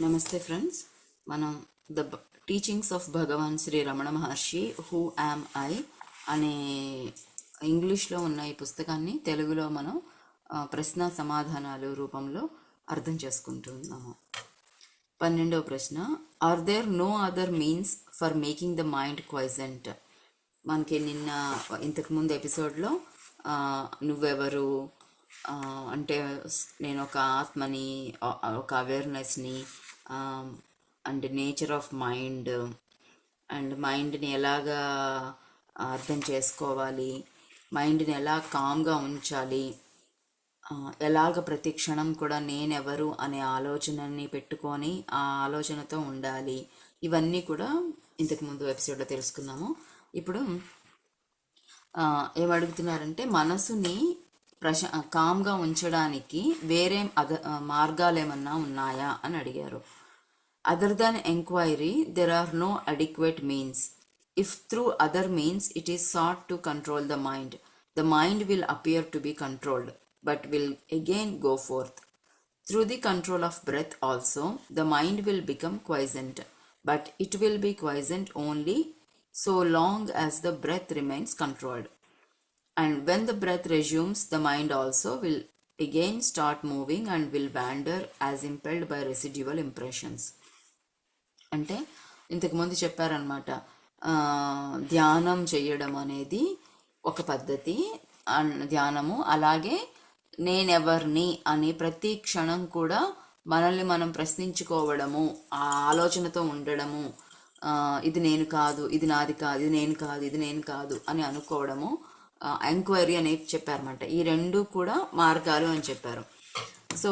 నమస్తే ఫ్రెండ్స్. మనం the teachings of Bhagavan Shri Ramana Maharshi who am I అనే ఇంగ్లీష్లో ఉన్న ఈ పుస్తకాన్ని తెలుగులో మనం ప్రశ్న సమాధానాలు రూపంలో అర్థం చేసుకుంటున్నాము. 12వ ప్రశ్న, are there no other means for making the mind quiescent? మనకి ఇంతకుముందు ఎపిసోడ్లో నువ్వెవరు అంటే నేను ఒక ఆత్మని, ఒక అవేర్నెస్ని, and nature of mind and మైండ్ని ఎలాగా అర్థం చేసుకోవాలి, మైండ్ని ఎలా కామ్గా ఉంచాలి, ఎలాగ ప్రతి క్షణం కూడా నేనెవరు అనే ఆలోచనని పెట్టుకొని ఆ ఆలోచనతో ఉండాలి, ఇవన్నీ కూడా ఇంతకుముందు ఎపిసోడ్లో తెలుసుకున్నాము. ఇప్పుడు ఏమడుగుతున్నారంటే మనసుని కామ్గా ఉంచడానికి వేరే మార్గాలు ఏమన్నా ఉన్నాయా అని అడిగారు. Other than enquiry, there are no adequate means. If through other means it is sought to control the mind will appear to be controlled, but will again go forth. Through the control of breath also, the mind will become quiescent, but it will be quiescent only so long as the breath remains controlled. And when the breath resumes, the mind also will again start moving and will wander as impelled by residual impressions. అంటే ఇంతకుముందు చెప్పారనమాట, ధ్యానం చేయడం అనేది ఒక పద్ధతి, ధ్యానము. అలాగే నేనెవర్ని అని ప్రతి క్షణం కూడా మనల్ని మనం ప్రశ్నించుకోవడము, ఆ ఆలోచనతో ఉండడము, ఇది నేను కాదు, ఇది నాది కాదు, ఇది నేను కాదు, ఇది నేను కాదు అని అనుకోవడము, ఎంక్వైరీ అనేది చెప్పారన్నమాట. ఈ రెండు కూడా మార్గాలు అని చెప్పారు. సో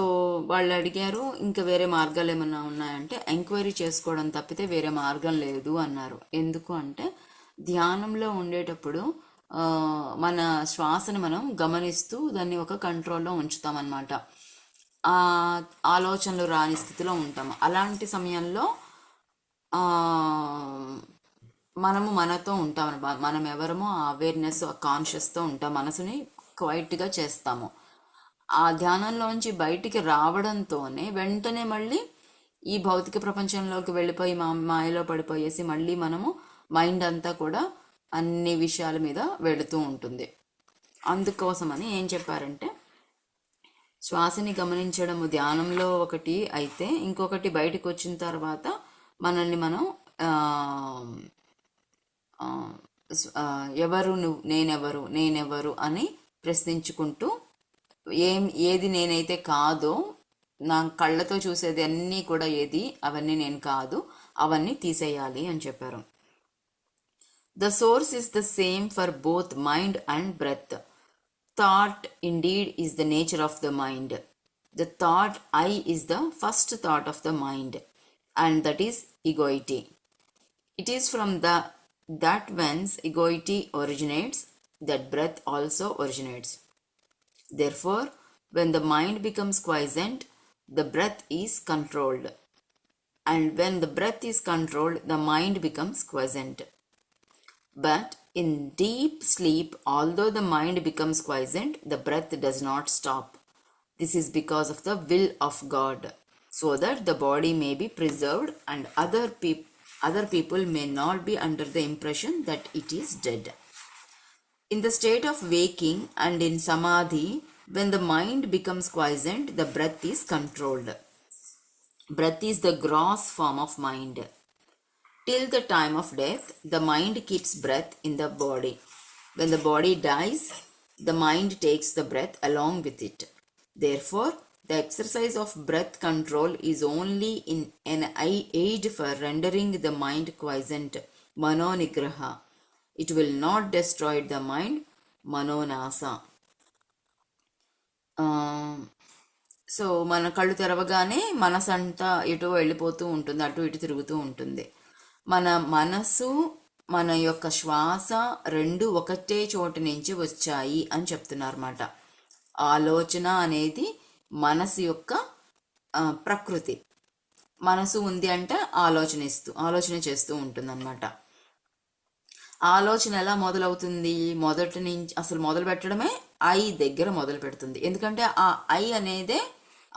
వాళ్ళు అడిగారు, ఇంకా వేరే మార్గాలు ఏమన్నా ఉన్నాయంటే ఎంక్వైరీ చేసుకోవడం తప్పితే వేరే మార్గం లేదు అన్నారు. ఎందుకు అంటే ధ్యానంలో ఉండేటప్పుడు మన శ్వాసను మనం గమనిస్తూ దాన్ని ఒక కంట్రోల్లో ఉంచుతామన్నమాట. ఆ ఆలోచనలు రాని స్థితిలో ఉంటాము. అలాంటి సమయంలో మనము మనతో ఉంటాం, మనం ఎవరమో ఆ అవేర్నెస్, కాన్షియస్తో ఉంటాం, మనసుని క్వైట్గా చేస్తాము. ఆ ధ్యానంలోంచి బయటికి రావడంతోనే వెంటనే మళ్ళీ ఈ భౌతిక ప్రపంచంలోకి వెళ్ళిపోయి మాయలో పడిపోయేసి మళ్ళీ మనము మైండ్ అంతా కూడా అన్ని విషయాల మీద వెళుతూ ఉంటుంది. అందుకోసమని ఏం చెప్పారంటే, శ్వాసని గమనించడము ధ్యానంలో ఒకటి అయితే, ఇంకొకటి బయటకు వచ్చిన తర్వాత మనల్ని మనం ఎవరు నువ్వు, నేనెవరు అని ప్రశ్నించుకుంటూ ఏది నేనైతే కాదో, నా కళ్ళతో చూసేది అన్నీ కూడా ఏది అవన్నీ నేను కాదు, అవన్నీ తీసేయాలి అని చెప్పారు. The source is the same for both mind and breath. Thought indeed is the nature of the mind. The thought I is the first thought of the mind, and that is egoity. It is from that whence egoity originates that breath also originates. Therefore, when the mind becomes quiescent, the breath is controlled. And when the breath is controlled, the mind becomes quiescent. But in deep sleep, although the mind becomes quiescent, the breath does not stop. This is because of the will of God, so that the body may be preserved and other people may not be under the impression that it is dead. In the state of waking and in samadhi, when the mind becomes quiescent, the breath is controlled. Breath is the gross form of mind. Till the time of death, the mind keeps breath in the body. When the body dies, the mind takes the breath along with it. Therefore, the exercise of breath control is only an aid for rendering the mind quiescent, manonigraha. It will not destroy the mind, manonasa. So మన కళ్ళు తెరవగానే మనసు అంతా ఇటు వెళ్ళిపోతూ ఉంటుంది, అటు ఇటు తిరుగుతూ ఉంటుంది. మన మనసు, మన యొక్క శ్వాస రెండు ఒకటే చోటు నుంచి వచ్చాయి అని చెప్తున్నారన్నమాట. ఆలోచన అనేది మనసు యొక్క ప్రకృతి. మనసు ఉంది అంటే ఆలోచన చేస్తూ ఉంటుందన్నమాట. ఆలోచన ఎలా మొదలవుతుంది? మొదటి నుంచి అసలు మొదలు పెట్టడమే ఐ దగ్గర మొదలు పెడుతుంది. ఎందుకంటే ఆ ఐ అనేదే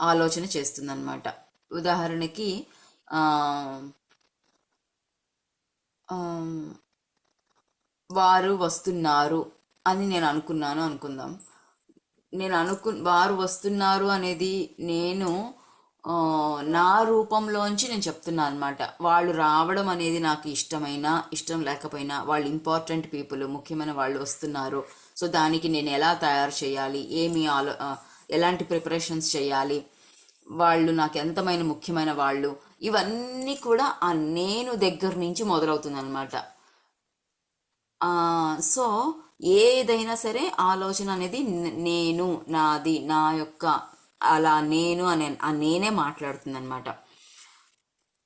ఆలోచన చేస్తుంది అనమాట. ఉదాహరణకి ఆ, ఆ, వారు వస్తున్నారు అని నేను అనుకున్నాను అనుకుందాం. వారు వస్తున్నారు అనేది నేను ఆ, నా రూపంలోంచి నేను చెప్తున్నాను అనమాట. వాళ్ళు రావడం అనేది నాకు ఇష్టం లేకపోయినా, వాళ్ళు ఇంపార్టెంట్ పీపుల్, ముఖ్యమైన వాళ్ళు వస్తున్నారు. సో దానికి నేను ఎలా తయారు చేయాలి, ఎలాంటి ప్రిపరేషన్స్ చేయాలి, వాళ్ళు నాకు ఎంతమైన ముఖ్యమైన వాళ్ళు, ఇవన్నీ కూడా ఆ నేను దగ్గర నుంచి మొదలవుతుంది అనమాట. సో ఏదైనా సరే ఆలోచన అనేది నేను, నాది, నా యొక్క, అలా నేను అనే ఆ నేనే మాట్లాడుతుంది అనమాట.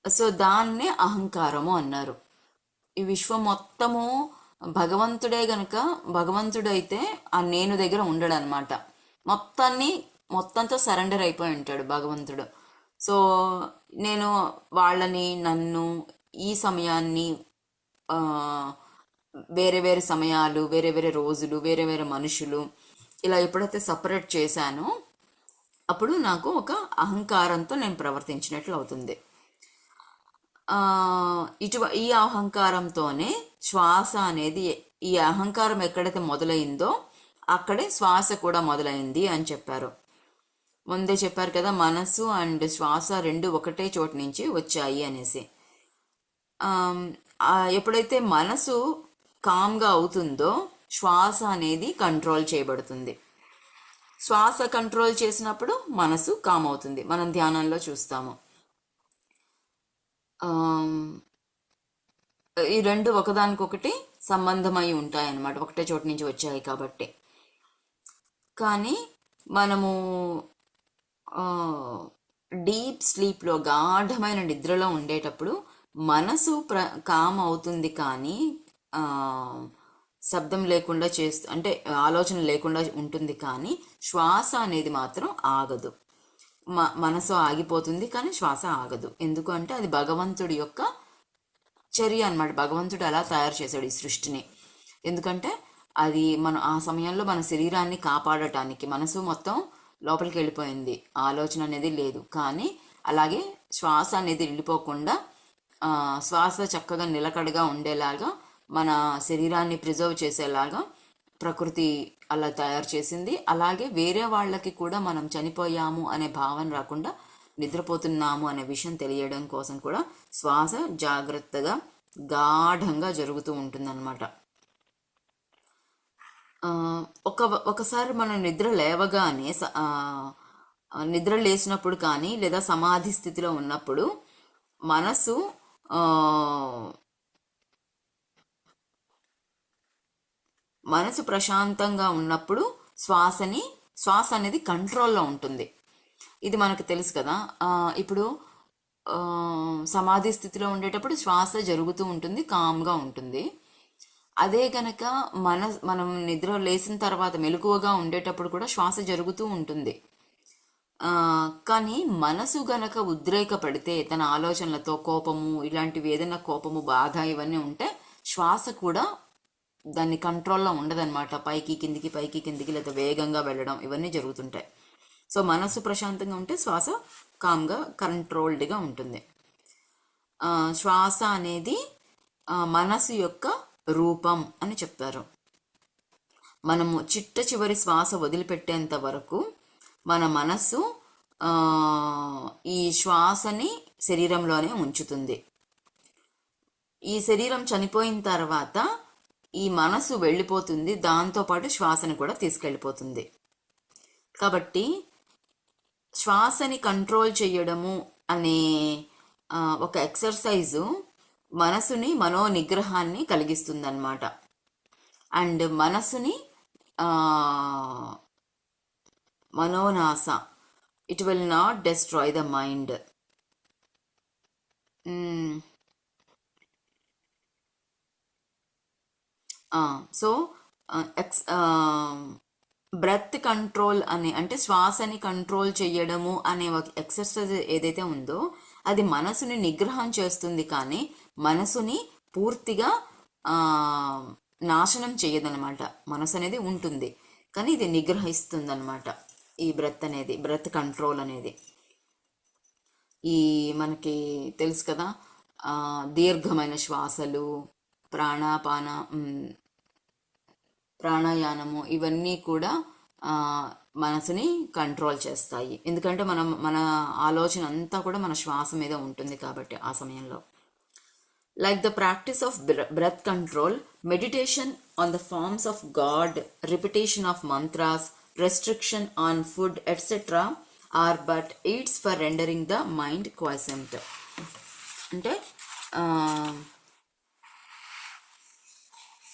సో దాన్నే అహంకారము అన్నారు. ఈ విశ్వం మొత్తము భగవంతుడే గనుక, భగవంతుడైతే ఆ నేను దగ్గర ఉండడు అనమాట. మొత్తంతో సరెండర్ అయిపోయి ఉంటాడు భగవంతుడు. సో నేను నన్ను, ఈ సమయాన్ని, ఆ, వేరే వేరే సమయాలు, వేరే వేరే రోజులు, వేరే వేరే మనుషులు, ఇలా ఎప్పుడైతే సపరేట్ చేశానో అప్పుడు నాకు ఒక అహంకారంతో నేను ప్రవర్తించినట్లు అవుతుంది. ఈ అహంకారంతోనే శ్వాస అనేది, ఈ అహంకారం ఎక్కడైతే మొదలైందో అక్కడే శ్వాస కూడా మొదలైంది అని చెప్పారు. ముందే చెప్పారు కదా, మనసు అండ్ శ్వాస రెండు ఒకటే చోటు నుంచి వచ్చాయి అనేసి. ఎప్పుడైతే మనసు కామ్గా అవుతుందో శ్వాస అనేది కంట్రోల్ చేయబడుతుంది. శ్వాస కంట్రోల్ చేసినప్పుడు మనసు కామ్ అవుతుంది. మనం ధ్యానంలో చూస్తాము. ఈ రెండు ఒకదానికొకటి సంబంధమై ఉంటాయన్నమాట, ఒకటే చోటు నుంచి వచ్చాయి కాబట్టి. కానీ మనము డీప్ స్లీప్లో, గాఢమైన నిద్రలో ఉండేటప్పుడు మనసు కామ్ అవుతుంది, కానీ శబ్దం లేకుండా అంటే ఆలోచన లేకుండా ఉంటుంది, కానీ శ్వాస అనేది మాత్రం ఆగదు. మనసు ఆగిపోతుంది కానీ శ్వాస ఆగదు. ఎందుకంటే అది భగవంతుడి యొక్క చర్య అన్నమాట. భగవంతుడు అలా తయారు చేశాడు ఈ సృష్టిని. ఎందుకంటే అది ఆ సమయంలో మన శరీరాన్ని కాపాడటానికి మనసు మొత్తం లోపలికి వెళ్ళిపోయింది, ఆలోచన అనేది లేదు. కానీ అలాగే శ్వాస అనేది వెళ్ళిపోకుండా శ్వాస చక్కగా నిలకడగా ఉండేలాగా, మన శరీరాన్ని ప్రిజర్వ్ చేసేలాగా ప్రకృతి అలా తయారు చేసింది. అలాగే వేరే వాళ్ళకి కూడా మనం చనిపోయాము అనే భావన రాకుండా, నిద్రపోతున్నాము అనే విషయం తెలియడం కోసం కూడా శ్వాస జాగ్రత్తగా గాఢంగా జరుగుతూ ఉంటుందన్నమాట. ఒకసారి మనం నిద్ర లేచినప్పుడు కానీ, లేదా సమాధి స్థితిలో ఉన్నప్పుడు మనసు ప్రశాంతంగా ఉన్నప్పుడు శ్వాస అనేది కంట్రోల్లో ఉంటుంది. ఇది మనకు తెలుసు కదా. ఇప్పుడు సమాధి స్థితిలో ఉండేటప్పుడు శ్వాస జరుగుతూ ఉంటుంది, కామ్గా ఉంటుంది. అదే గనక మనం నిద్ర లేచిన తర్వాత మెలకువగా ఉండేటప్పుడు కూడా శ్వాస జరుగుతూ ఉంటుంది. కానీ మనసు గనక ఉద్రేకపడితే, తన ఆలోచనలతో, కోపము, ఇలాంటివి ఏదైనా కోపము, బాధ ఇవన్నీ ఉంటే శ్వాస కూడా దాన్ని కంట్రోల్లో ఉండదన్నమాట. పైకి కిందికి లేదా వేగంగా వెళ్ళడం ఇవన్నీ జరుగుతుంటాయి. సో మనసు ప్రశాంతంగా ఉంటే శ్వాస కామ్గా కంట్రోల్డ్గా ఉంటుంది. శ్వాస అనేది మనసు యొక్క రూపం అని చెప్తారు. మనము చివరి శ్వాస వదిలిపెట్టేంత వరకు మన మనసు ఈ శ్వాసని శరీరంలోనే ఉంచుతుంది. ఈ శరీరం చనిపోయిన తర్వాత ఈ మనసు వెళ్ళిపోతుంది, దాంతోపాటు శ్వాసని కూడా తీసుకెళ్ళిపోతుంది. కాబట్టి శ్వాసని కంట్రోల్ చేయడము అనే ఒక ఎక్సర్సైజు మనసుని, మనోనిగ్రహాన్ని కలిగిస్తుంది అన్నమాట. అండ్ మనసుని మనోనాశ, it will not destroy the mind. So breath control అంటే శ్వాసని కంట్రోల్ చేయడము అనే ఒక ఎక్సర్సైజ్ ఏదైతే ఉందో అది మనసుని నిగ్రహం చేస్తుంది, కానీ మనసుని పూర్తిగా నాశనం చేయదనమాట. మనసు అనేది ఉంటుంది కానీ ఇది నిగ్రహిస్తుంది అనమాట, ఈ బ్రెత్ కంట్రోల్ అనేది. ఈ మనకి తెలుసు కదా, దీర్ఘమైన శ్వాసలు, ప్రాణాపాన ప్రాణాయామము ఇవన్నీ కూడా మనసుని కంట్రోల్ చేస్తాయి. ఎందుకంటే మన ఆలోచన అంతా కూడా మన శ్వాస మీద ఉంటుంది కాబట్టి ఆ సమయంలో. Like the practice of breath control, meditation on the forms of God, repetition of mantras, restriction on food, etc. are but aids for rendering the mind quiescent. అంటే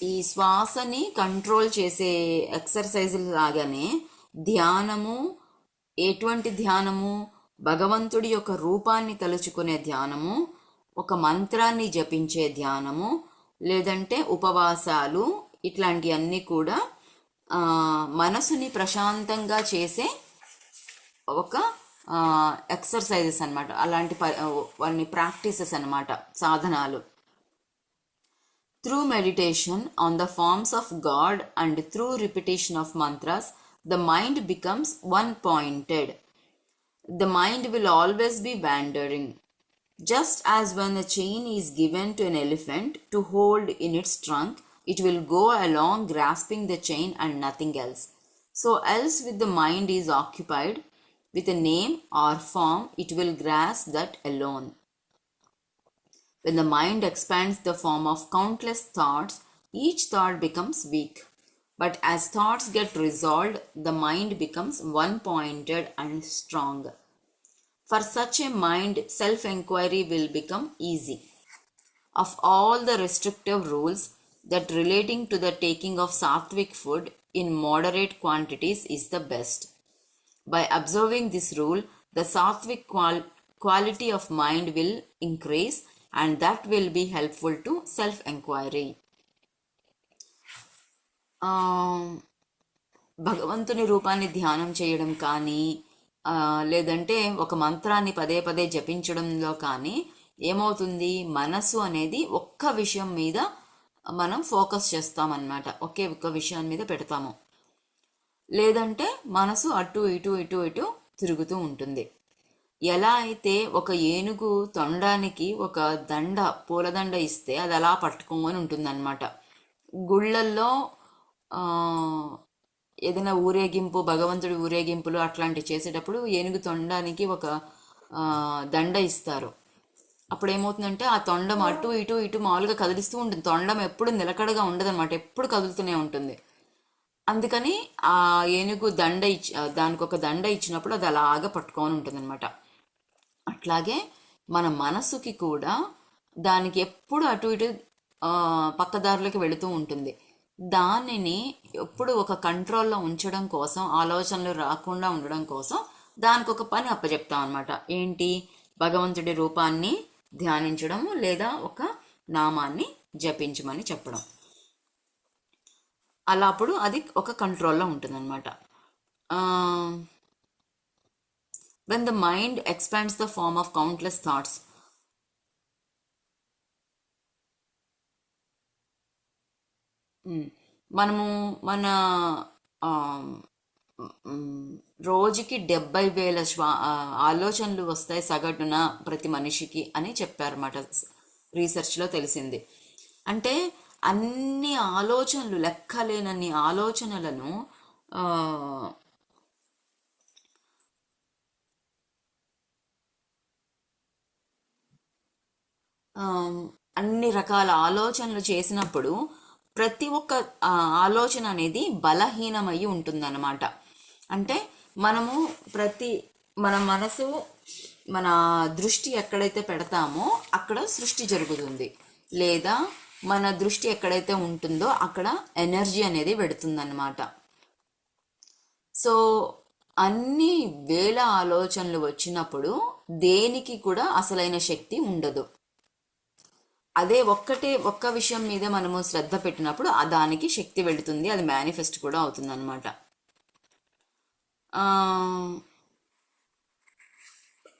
ఈ శ్వాసని కంట్రోల్ చేసే ఎక్సర్సైజులు లాగానే ధ్యానము, ఎటువంటి ధ్యానము, భగవంతుడి యొక్క రూపాన్ని తలుచుకునే ధ్యానము, ఒక మంత్రాన్ని జపించే ధ్యానము, లేదంటే ఉపవాసాలు, ఇట్లాంటివన్నీ కూడా మనసుని ప్రశాంతంగా చేసే ఒక ఎక్సర్సైజెస్ అనమాట. అలాంటి వాటిని ప్రాక్టీసెస్ అనమాట, సాధనాలు. Through meditation on the forms of God and through repetition of mantras, the mind becomes one-pointed. The mind will always be wandering. Just as when a chain is given to an elephant to hold in its trunk, it will go along grasping the chain and nothing else. So else with the mind is occupied with a name or form, it will grasp that alone. When the mind expands the form of countless thoughts, each thought becomes weak. But as thoughts get resolved, the mind becomes one-pointed and strong. For such a mind, self-inquiry will become easy. Of all the restrictive rules, that relating to the taking of sattvic food in moderate quantities is the best. By observing this rule, the sattvic quality of mind will increase, and that will be helpful to self-inquiry. భగవంతుని రూపాన్ని ధ్యానం చేయడం కానీ, లేదంటే ఒక మంత్రాన్ని పదే పదే జపించడంలో కానీ ఏమవుతుంది, మనసు అనేది ఒక్క విషయం మీద మనం ఫోకస్ చేస్తామన్నమాట, ఒకే ఒక్క విషయం మీద పెడతాము. లేదంటే మనసు అటు ఇటు ఇటు ఇటు తిరుగుతూ ఉంటుంది. ఎలా అయితే ఒక ఏనుగు తొండానికి ఒక పూలదండ ఇస్తే అది అలా పట్టుకొని ఉంటుందన్నమాట. గుళ్ళల్లో ఏదైనా ఊరేగింపు, భగవంతుడి ఊరేగింపులు అట్లాంటివి చేసేటప్పుడు ఏనుగు తొండానికి ఒక దండ ఇస్తారు. అప్పుడు ఏమవుతుందంటే ఆ తొండం అటు ఇటు ఇటు మామూలుగా కదిలిస్తూ ఉంటుంది. తొండం ఎప్పుడు నిలకడగా ఉండదు అనమాట, ఎప్పుడు కదులుతూనే ఉంటుంది. అందుకని ఆ ఏనుగు దానికి ఒక దండ ఇచ్చినప్పుడు అది అలాగా పట్టుకొని ఉంటుంది అనమాట. అట్లాగే మన మనసుకి కూడా దానికి ఎప్పుడు అటు ఇటు పక్కదారులకి వెళుతూ ఉంటుంది. దానిని ఎప్పుడు ఒక కంట్రోల్లో ఉంచడం కోసం, ఆలోచనలు రాకుండా ఉండడం కోసం దానికి ఒక పని అప్పచెప్తాం అనమాట. ఏంటి, భగవంతుడి రూపాన్ని ధ్యానించడము లేదా ఒక నామాన్ని జపించమని చెప్పడం. అలా అప్పుడు అది ఒక కంట్రోల్లో ఉంటుందన్నమాట. When the mind expands the form of countless thoughts, మనము మన రోజుకి 70,000 ఆలోచనలు వస్తాయి సగటున ప్రతి మనిషికి అని చెప్పారన్నమాట, రీసెర్చ్లో తెలిసింది. అంటే అన్ని ఆలోచనలు, లెక్కలేనన్ని ఆలోచనలను అన్ని రకాల ఆలోచనలు చేసినప్పుడు ప్రతి ఒక్క ఆలోచన అనేది బలహీనమై ఉంటుందన్నమాట. అంటే మన మనసు, మన దృష్టి ఎక్కడైతే పెడతామో అక్కడ సృష్టి జరుగుతుంది, లేదా మన దృష్టి ఎక్కడైతే ఉంటుందో అక్కడ ఎనర్జీ అనేది పెడుతుందన్నమాట. సో అన్ని వేల ఆలోచనలు వచ్చినప్పుడు దేనికి కూడా అసలైన శక్తి ఉండదు. అదే ఒక్క విషయం మీద మనము శ్రద్ధ పెట్టినప్పుడు దానికి శక్తి వెళుతుంది, అది మేనిఫెస్ట్ కూడా అవుతుంది అనమాట.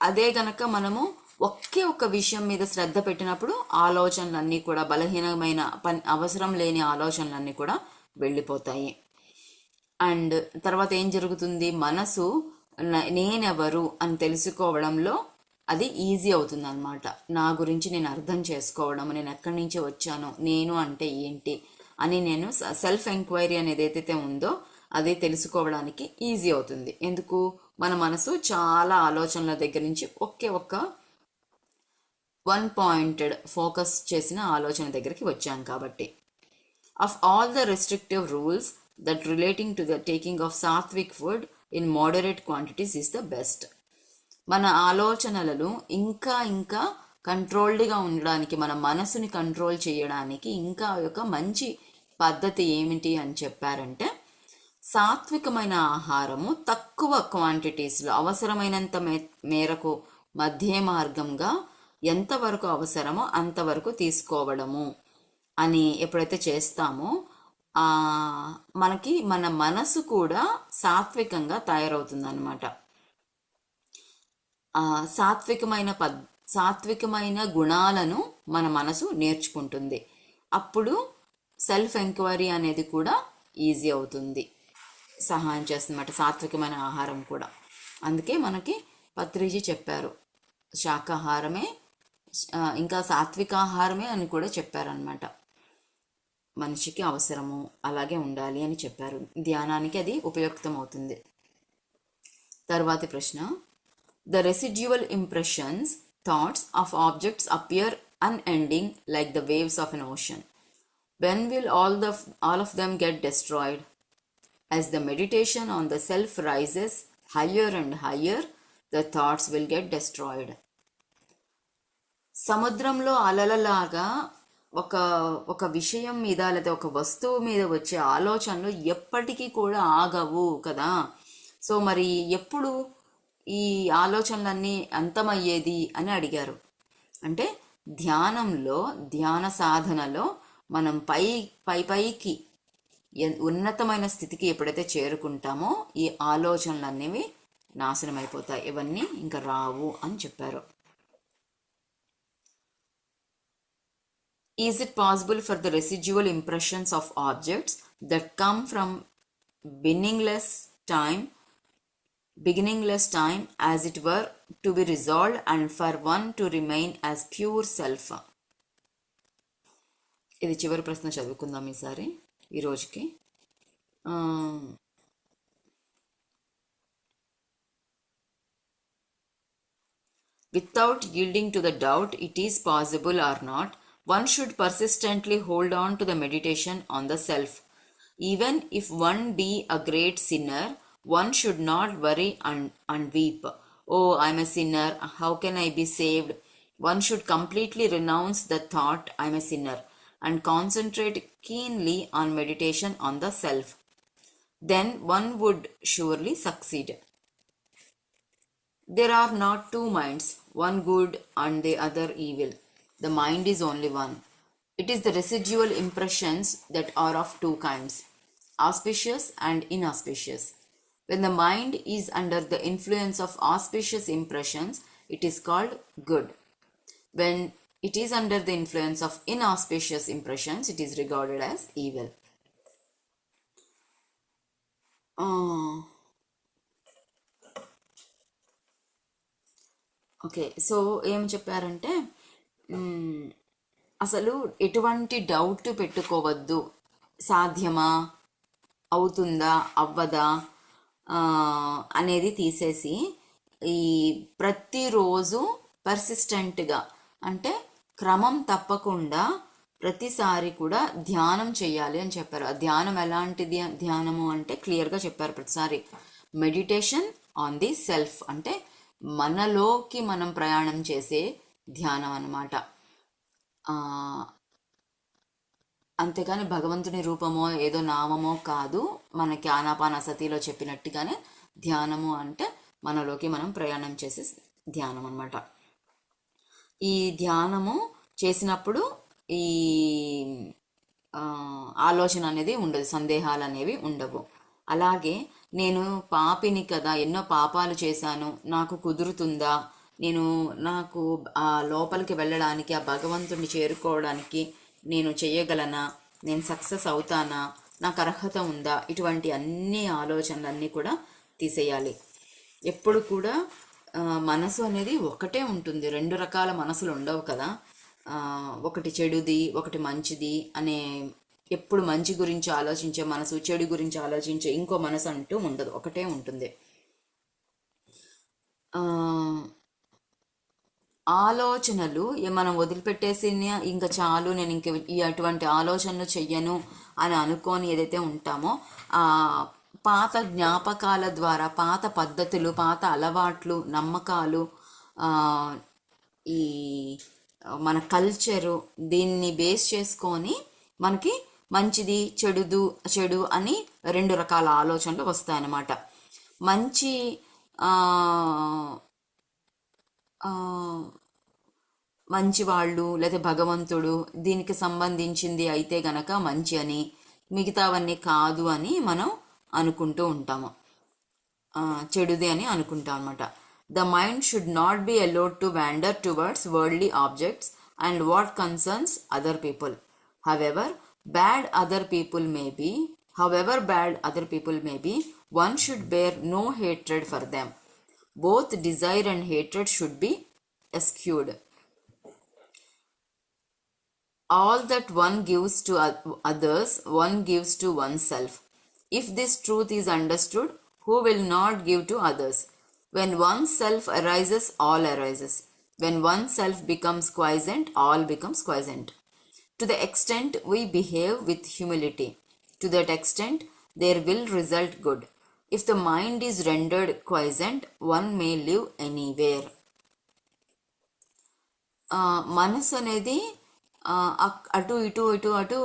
అదే గనక మనము ఒక్క విషయం మీద శ్రద్ధ పెట్టినప్పుడు ఆలోచనలన్నీ కూడా, బలహీనమైన అవసరం లేని ఆలోచనలన్నీ కూడా వెళ్ళిపోతాయి. అండ్ తర్వాత ఏం జరుగుతుంది, మనసు నేనెవరు అని తెలుసుకోవడంలో అది ఈజీ అవుతుంది అనమాట. నా గురించి నేను అర్థం చేసుకోవడం, నేను ఎక్కడి నుంచి వచ్చాను, నేను అంటే ఏంటి అని నేను సెల్ఫ్ ఎంక్వైరీ అనేది ఏదైతే ఉందో అది తెలుసుకోవడానికి ఈజీ అవుతుంది. ఎందుకు? మన మనసు చాలా ఆలోచనల దగ్గర నుంచి ఒకే ఒక్క వన్ పాయింటెడ్ ఫోకస్ చేసిన ఆలోచన దగ్గరికి వచ్చాం కాబట్టి. Of all the restrictive rules that relating to the taking of sattvic food in moderate quantities is the best. మన ఆలోచనలను ఇంకా ఇంకా కంట్రోల్డ్గా ఉండడానికి, మన మనసుని కంట్రోల్ చేయడానికి ఇంకా ఒక మంచి పద్ధతి ఏమిటి అని చెప్పారంటే, సాత్వికమైన ఆహారము తక్కువ క్వాంటిటీస్లో అవసరమైనంత మేరకు మధ్య మార్గంగా ఎంతవరకు అవసరమో అంతవరకు తీసుకోవడము అని ఎప్పుడైతే చేస్తామో మనకి మన మనసు కూడా సాత్వికంగా తయారవుతుందన్నమాట. సాత్వికమైన గుణాలను మన మనసు నేర్చుకుంటుంది. అప్పుడు సెల్ఫ్ ఎంక్వైరీ అనేది కూడా ఈజీ అవుతుంది, సహాయం చేస్తుందన్నమాట సాత్వికమైన ఆహారం కూడా. అందుకే మనకి పత్రిజీ చెప్పారు, శాకాహారమే ఇంకా సాత్వికాహారమే అని కూడా చెప్పారనమాట. మనిషికి అవసరము అలాగే ఉండాలి అని చెప్పారు. ధ్యానానికి అది ఉపయుక్తం అవుతుంది. తర్వాతి ప్రశ్న, the residual impressions thoughts of objects appear unending like the waves of an ocean. When will all of them get destroyed? As the meditation on the self rises higher and higher, the thoughts will get destroyed. సముద్రంలో అలలలాగా ఒక విషయం మీద లేదా ఒక వస్తువు మీద వచ్చే ఆలోచనలు ఎప్పటికీ కూడా ఆగవు కదా. సో మరి ఎప్పుడు ఈ ఆలోచనలన్నీ అంతమయ్యేది అని అడిగారు. అంటే ధ్యానంలో, ధ్యాన సాధనలో మనం పైకి ఉన్నతమైన స్థితికి ఎప్పుడైతే చేరుకుంటామో ఈ ఆలోచనలనేవి నాశనం అయిపోతాయి, ఇవన్నీ ఇంకా రావు అని చెప్పారు. Is it possible for the residual impressions of objects that come from beginningless time as it were to be resolved and for one to remain as pure self? ఇది చివరి ప్రశ్న చదువుకుందాం ఈ రోజుకి. Without yielding to the doubt it is possible or not, one should persistently hold on to the meditation on the self. Even if one be a great sinner, one should not worry and weep. Oh, I am a sinner, how can I be saved? One should completely renounce the thought I am a sinner and concentrate keenly on meditation on the self. Then one would surely succeed. There are not two minds, one good and the other evil. The mind is only one. It is the residual impressions that are of two kinds, auspicious and inauspicious. When the mind is under the influence of auspicious impressions, it is called good. When it is under the influence of inauspicious impressions, it is regarded as evil. Okay, so ఏం చెప్పారంటే అసలు ఎటువంటి doubt పెట్టుకోవద్దు, సాధ్యమా, అవుతుందా, అవ్వదా అనేది తీసేసి ఈ ప్రతిరోజు పర్సిస్టెంట్గా అంటే క్రమం తప్పకుండా ప్రతిసారి కూడా ధ్యానం చేయాలి అని చెప్పారు. ఆ ధ్యానం ఎలాంటిది ధ్యానము అంటే క్లియర్గా చెప్పారు. ప్రతిసారి మెడిటేషన్ ఆన్ ది సెల్ఫ్ అంటే మనలోకి మనం ప్రయాణం చేసే ధ్యానం అన్నమాట. అంతేగాని భగవంతుని రూపమో ఏదో నామమో కాదు. మనకి ఆనాపానసతిలో చెప్పినట్టుగానే ధ్యానము అంటే మనలోకి మనం ప్రయాణం చేసే ధ్యానం అన్నమాట. ఈ ధ్యానము చేసినప్పుడు ఈ ఆలోచన అనేది ఉండదు, సందేహాలు అనేవి ఉండవు. అలాగే నేను పాపిని కదా, ఎన్నో పాపాలు చేశాను, నాకు కుదురుతుందా, నాకు ఆ లోపలికి వెళ్ళడానికి, ఆ భగవంతుడిని చేరుకోవడానికి నేను చేయగలనా, నేను సక్సెస్ అవుతానా, నాకు అర్హత ఉందా, ఇటువంటి అన్ని ఆలోచనలన్నీ కూడా తీసేయాలి. ఎప్పుడు కూడా మనసు అనేది ఒకటే ఉంటుంది, రెండు రకాల మనసులు ఉండవు కదా. ఒకటి చెడుది ఒకటి మంచిది అనే, ఎప్పుడు మంచి గురించి ఆలోచించే మనసు, చెడు గురించి ఆలోచించే ఇంకో మనసు అంటూ ఉండదు, ఒకటే ఉంటుంది. ఆలోచనలు మనం వదిలిపెట్టేసి ఇంకా చాలు, నేను ఇంక అటువంటి ఆలోచనలు చెయ్యను అని అనుకొని ఏదైతే ఉంటామో, ఆ పాత జ్ఞాపకాల ద్వారా, పాత పద్ధతులు, పాత అలవాట్లు, నమ్మకాలు, ఈ మన కల్చరు, దీన్ని బేస్ చేసుకొని మనకి మంచిది చెడు అని రెండు రకాల ఆలోచనలు వస్తాయన్నమాట. మంచి మంచివాళ్ళు లేదా భగవంతుడు దీనికి సంబంధించింది అయితే గనక మంచి అని, మిగతావన్నీ కాదు అని మనం అనుకుంటూ ఉంటాము, చెడుదే అని అనుకుంటాం అనమాట. The mind should not be allowed to wander towards worldly objects and what concerns other people. However bad other people may be, however bad other people may be, one should bear no hatred for them. Both desire and hatred should be eschewed. All that one gives to others, one gives to oneself. If this truth is understood, who will not give to others? When oneself arises, all arises. When oneself becomes quiescent, all becomes quiescent. To the extent we behave with humility, to that extent there will result good. If the mind is rendered quiescent, one may live anywhere. మనసు అనేది అటు ఇటు ఇటు అటు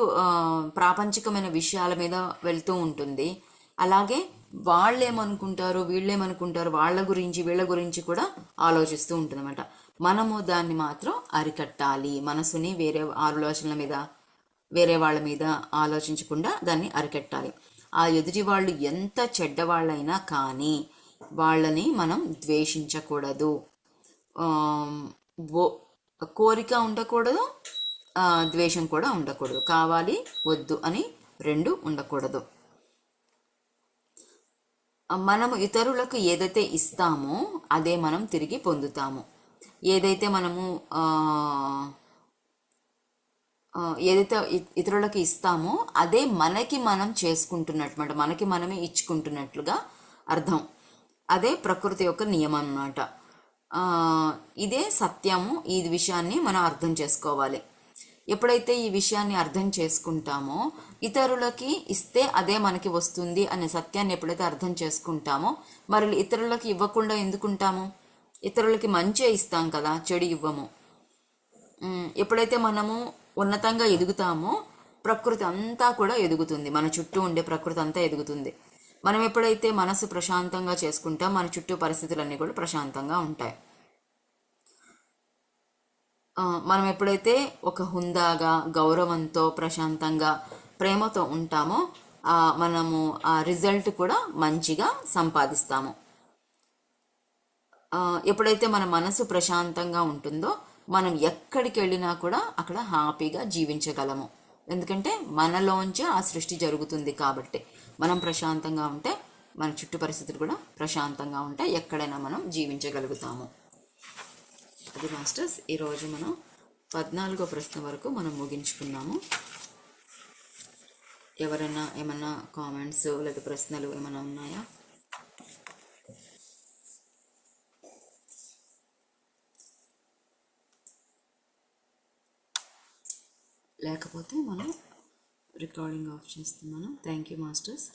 ప్రాపంచికమైన విషయాల మీద వెళ్తూ ఉంటుంది. అలాగే వాళ్ళేమనుకుంటారు వీళ్ళేమనుకుంటారు, వాళ్ళ గురించి వీళ్ళ గురించి కూడా ఆలోచిస్తూ ఉంటుంది అన్నమాట. మనము దాన్ని మాత్రం అరికట్టాలి. మనసుని వేరే ఆలోచనల మీద, వేరే వాళ్ళ మీద ఆలోచించకుండా దాన్ని అరికట్టాలి. ఆ ఎదుటి వాళ్ళు ఎంత చెడ్డవాళ్ళైనా కానీ వాళ్ళని మనం ద్వేషించకూడదు. కోరిక ఉండకూడదు, ద్వేషం కూడా ఉండకూడదు. కావాలి వద్దు అని రెండు ఉండకూడదు. మనము ఇతరులకు ఏదైతే ఇస్తామో అదే మనం తిరిగి పొందుతాము. ఏదైతే మనము ఏదైతే ఇతరులకి ఇస్తామో అదే మనకి మనం చేసుకుంటున్నట్టు, మనకి మనమే ఇచ్చుకుంటున్నట్లుగా అర్థం. అదే ప్రకృతి యొక్క నియమం అన్నమాట. ఇదే సత్యము. ఈ విషయాన్ని మనం అర్థం చేసుకోవాలి. ఎప్పుడైతే ఈ విషయాన్ని అర్థం చేసుకుంటామో, ఇతరులకి ఇస్తే అదే మనకి వస్తుంది అనే సత్యాన్ని ఎప్పుడైతే అర్థం చేసుకుంటామో, మరి ఇతరులకి ఇవ్వకుండా ఎందుకుంటాము? ఇతరులకి మంచి ఇస్తాం కదా, చెడు ఇవ్వము. ఎప్పుడైతే మనము ఉన్నతంగా ఎదుగుతామో ప్రకృతి అంతా కూడా ఎదుగుతుంది, మన చుట్టూ ఉండే ప్రకృతి అంతా ఎదుగుతుంది. మనం ఎప్పుడైతే మనసు ప్రశాంతంగా చేసుకుంటాం, మన చుట్టూ పరిస్థితులన్నీ కూడా ప్రశాంతంగా ఉంటాయి. మనం ఎప్పుడైతే ఒక హుందాగా, గౌరవంతో, ప్రశాంతంగా, ప్రేమతో ఉంటామో మనము ఆ రిజల్ట్ కూడా మంచిగా సంపాదిస్తాము. ఎప్పుడైతే మన మనసు ప్రశాంతంగా ఉంటుందో మనం ఎక్కడికి వెళ్ళినా కూడా అక్కడ హ్యాపీగా జీవించగలము. ఎందుకంటే మనలోంచే ఆ సృష్టి జరుగుతుంది కాబట్టి. మనం ప్రశాంతంగా ఉంటే మన చుట్టూ పరిస్థితులు కూడా ప్రశాంతంగా ఉంటే ఎక్కడైనా మనం జీవించగలుగుతాము. అది మాస్టర్స్, ఈరోజు మనం 14వ ప్రశ్న వరకు మనం ముగించుకున్నాము. ఎవరైనా ఏమన్నా కామెంట్స్ లేదా ప్రశ్నలు ఏమైనా ఉన్నాయా? లేకపోతే మనం రికార్డింగ్ ఆఫ్ చేస్తున్నాను. Thank you masters.